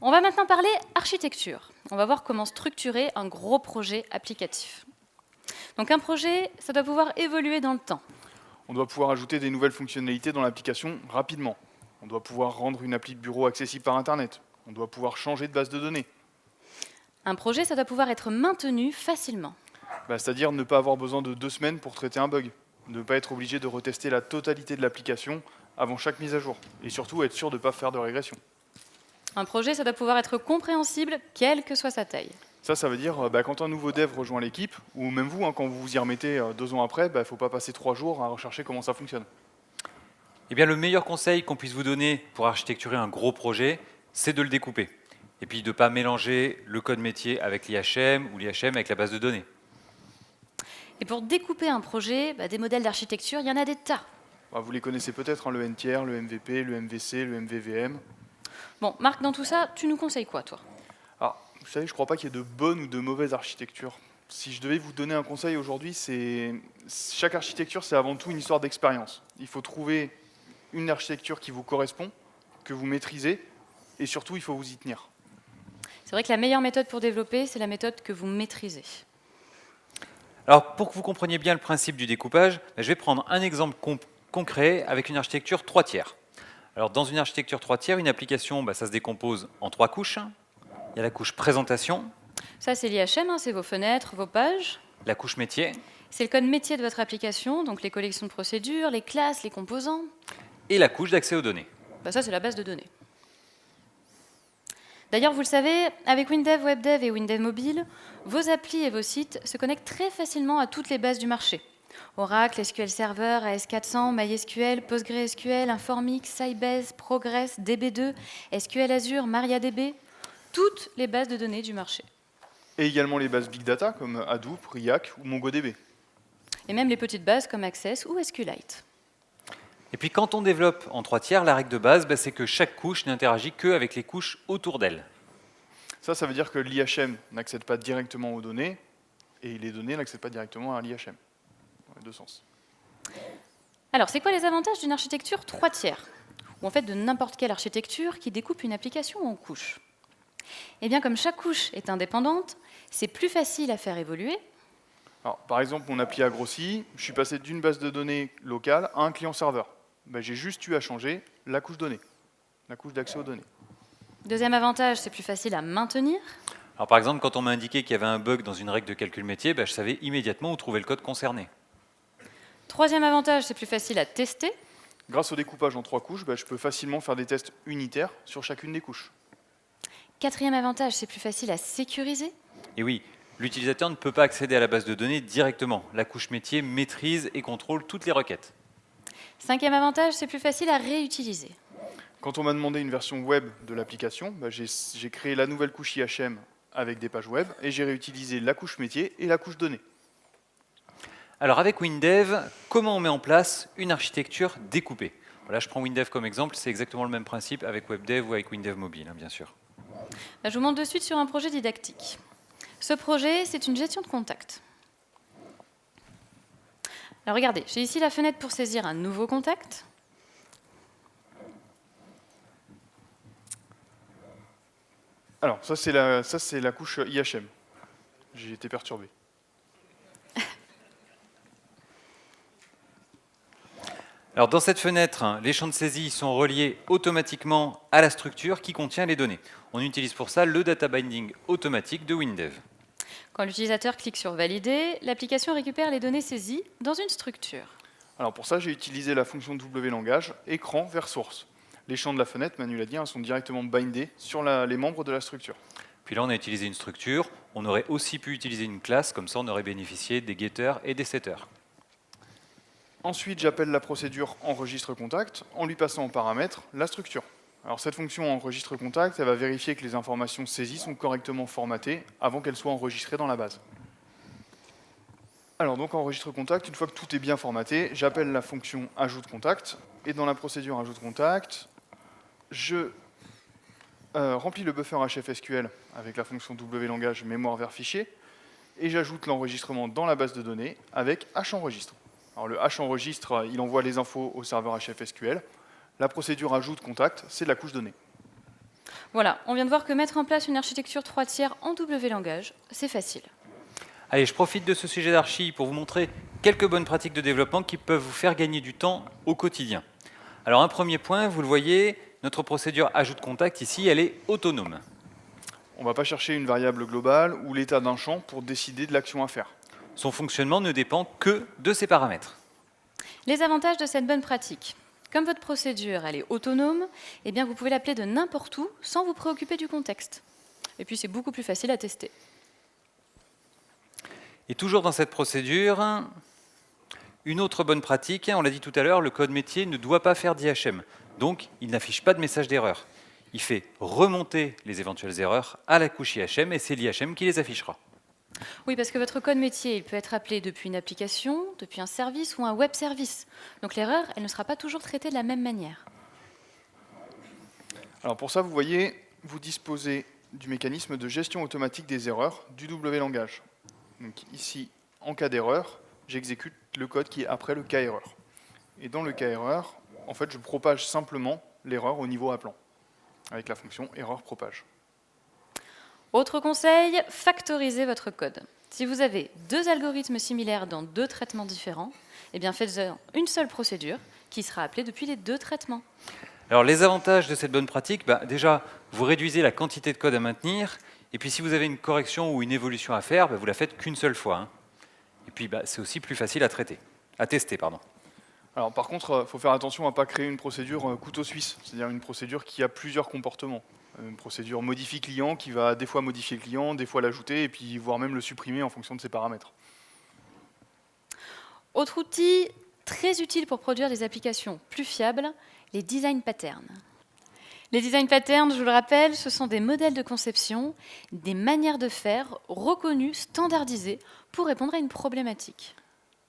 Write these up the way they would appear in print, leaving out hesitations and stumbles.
On va maintenant parler architecture. On va voir comment structurer un gros projet applicatif. Donc un projet, ça doit pouvoir évoluer dans le temps. On doit pouvoir ajouter des nouvelles fonctionnalités dans l'application rapidement. On doit pouvoir rendre une appli de bureau accessible par Internet. On doit pouvoir changer de base de données. Un projet, ça doit pouvoir être maintenu facilement. C'est-à-dire ne pas avoir besoin de 2 semaines pour traiter un bug. Ne pas être obligé de retester la totalité de l'application avant chaque mise à jour. Et surtout être sûr de ne pas faire de régression. Un projet, ça doit pouvoir être compréhensible, quelle que soit sa taille. Ça veut dire quand un nouveau dev rejoint l'équipe, ou même vous, quand vous vous y remettez 2 ans après, il ne faut pas passer 3 jours à rechercher comment ça fonctionne. Eh bien, le meilleur conseil qu'on puisse vous donner pour architecturer un gros projet, c'est de le découper. Et puis de ne pas mélanger le code métier avec l'IHM ou l'IHM avec la base de données. Et pour découper un projet, des modèles d'architecture, il y en a des tas. Vous les connaissez peut-être, le NTR, le MVP, le MVC, le MVVM. Bon, Marc, dans tout ça, tu nous conseilles quoi, toi? Alors, vous savez, je ne crois pas qu'il y ait de bonnes ou de mauvaises architectures. Si je devais vous donner un conseil aujourd'hui, c'est chaque architecture, c'est avant tout une histoire d'expérience. Il faut trouver une architecture qui vous correspond, que vous maîtrisez, et surtout, il faut vous y tenir. C'est vrai que la meilleure méthode pour développer, c'est la méthode que vous maîtrisez. Alors, pour que vous compreniez bien le principe du découpage, je vais prendre un exemple concret avec une architecture 3 tiers. Alors, dans une architecture 3 tiers, une application, ça se décompose en 3 couches. Il y a la couche présentation. Ça, c'est l'IHM, c'est vos fenêtres, vos pages. La couche métier. C'est le code métier de votre application, donc les collections de procédures, les classes, les composants. Et la couche d'accès aux données. Ça, c'est la base de données. D'ailleurs, vous le savez, avec WinDev, WebDev et WinDev Mobile, vos applis et vos sites se connectent très facilement à toutes les bases du marché. Oracle, SQL Server, AS400, MySQL, PostgreSQL, Informix, Sybase, Progress, DB2, SQL Azure, MariaDB, toutes les bases de données du marché. Et également les bases Big Data comme Hadoop, Riak ou MongoDB. Et même les petites bases comme Access ou SQLite. Et puis quand on développe en 3 tiers, la règle de base, c'est que chaque couche n'interagit qu'avec les couches autour d'elle. Ça veut dire que l'IHM n'accède pas directement aux données, et les données n'accèdent pas directement à l'IHM. Dans les deux sens. Alors, c'est quoi les avantages d'une architecture 3 tiers? Ou en fait de n'importe quelle architecture qui découpe une application en couches? Eh bien, comme chaque couche est indépendante, c'est plus facile à faire évoluer. Alors, par exemple, mon appli a grossi, je suis passé d'une base de données locale à un client-serveur. J'ai juste eu à changer la couche donnée, la couche d'accès aux données. Deuxième avantage, c'est plus facile à maintenir. Alors par exemple, quand on m'a indiqué qu'il y avait un bug dans une règle de calcul métier, je savais immédiatement où trouver le code concerné. Troisième avantage, c'est plus facile à tester. Grâce au découpage en 3 couches, je peux facilement faire des tests unitaires sur chacune des couches. Quatrième avantage, c'est plus facile à sécuriser. Et oui, l'utilisateur ne peut pas accéder à la base de données directement. La couche métier maîtrise et contrôle toutes les requêtes. Cinquième avantage, c'est plus facile à réutiliser. Quand on m'a demandé une version web de l'application, j'ai créé la nouvelle couche IHM avec des pages web et j'ai réutilisé la couche métier et la couche données. Alors avec WinDev, comment on met en place une architecture découpée? Voilà, je prends WinDev comme exemple, c'est exactement le même principe avec WebDev ou avec WinDev Mobile, bien sûr. Je vous montre de suite sur un projet didactique. Ce projet, c'est une gestion de contact. Alors regardez, j'ai ici la fenêtre pour saisir un nouveau contact. Alors, ça c'est la couche IHM. J'ai été perturbé. Alors dans cette fenêtre, les champs de saisie sont reliés automatiquement à la structure qui contient les données. On utilise pour ça le data binding automatique de WinDev. Quand l'utilisateur clique sur Valider, l'application récupère les données saisies dans une structure. Alors pour ça, j'ai utilisé la fonction W-langage, écran vers source. Les champs de la fenêtre, Manu l'a dit, sont directement bindés sur les membres de la structure. Puis là, on a utilisé une structure. On aurait aussi pu utiliser une classe, comme ça on aurait bénéficié des getters et des setters. Ensuite, j'appelle la procédure enregistre contact en lui passant en paramètre la structure. Alors cette fonction enregistre contact, elle va vérifier que les informations saisies sont correctement formatées avant qu'elles soient enregistrées dans la base. Alors donc enregistre contact, une fois que tout est bien formaté, j'appelle la fonction ajoute contact et dans la procédure ajoute contact, je remplis le buffer HFSQL avec la fonction W-langage mémoire vers fichier et j'ajoute l'enregistrement dans la base de données avec HEnregistre. Alors le HEnregistre, il envoie les infos au serveur HFSQL. La procédure ajoute contact, c'est la couche donnée. Voilà, on vient de voir que mettre en place une architecture 3 tiers en W langage, c'est facile. Allez, je profite de ce sujet d'archi pour vous montrer quelques bonnes pratiques de développement qui peuvent vous faire gagner du temps au quotidien. Alors un premier point, vous le voyez, notre procédure ajout contact ici, elle est autonome. On ne va pas chercher une variable globale ou l'état d'un champ pour décider de l'action à faire. Son fonctionnement ne dépend que de ses paramètres. Les avantages de cette bonne pratique. Comme votre procédure elle est autonome, eh bien vous pouvez l'appeler de n'importe où sans vous préoccuper du contexte. Et puis c'est beaucoup plus facile à tester. Et toujours dans cette procédure, une autre bonne pratique, on l'a dit tout à l'heure, le code métier ne doit pas faire d'IHM. Donc, il n'affiche pas de message d'erreur. Il fait remonter les éventuelles erreurs à la couche IHM et c'est l'IHM qui les affichera. Oui, parce que votre code métier il peut être appelé depuis une application, depuis un service ou un web service. Donc l'erreur, elle ne sera pas toujours traitée de la même manière. Alors pour ça, vous voyez, vous disposez du mécanisme de gestion automatique des erreurs du W langage. Donc ici, en cas d'erreur, j'exécute le code qui est après le cas erreur. Et dans le cas erreur, en fait, je propage simplement l'erreur au niveau appelant, avec la fonction erreur propage. Autre conseil, factorisez votre code. Si vous avez 2 algorithmes similaires dans 2 traitements différents, eh bien faites-en une seule procédure qui sera appelée depuis les 2 traitements. Alors les avantages de cette bonne pratique, déjà, vous réduisez la quantité de code à maintenir, et puis si vous avez une correction ou une évolution à faire, vous la faites qu'une seule fois. Et puis c'est aussi plus facile à tester. Alors par contre, il faut faire attention à ne pas créer une procédure couteau suisse, c'est-à-dire une procédure qui a plusieurs comportements. Une procédure modifie client qui va des fois modifier le client, des fois l'ajouter, et puis voire même le supprimer en fonction de ses paramètres. Autre outil très utile pour produire des applications plus fiables, les design patterns. Les design patterns, je vous le rappelle, ce sont des modèles de conception, des manières de faire reconnues, standardisées, pour répondre à une problématique.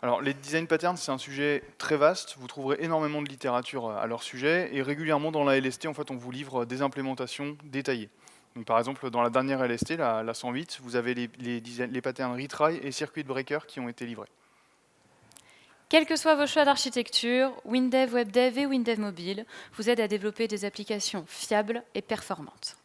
Alors les design patterns, c'est un sujet très vaste, vous trouverez énormément de littérature à leur sujet, et régulièrement dans la LST, en fait, on vous livre des implémentations détaillées. Donc, par exemple, dans la dernière LST, la 108, vous avez les patterns retry et circuit breaker qui ont été livrés. Quels que soient vos choix d'architecture, WinDev WebDev et WinDev Mobile vous aident à développer des applications fiables et performantes.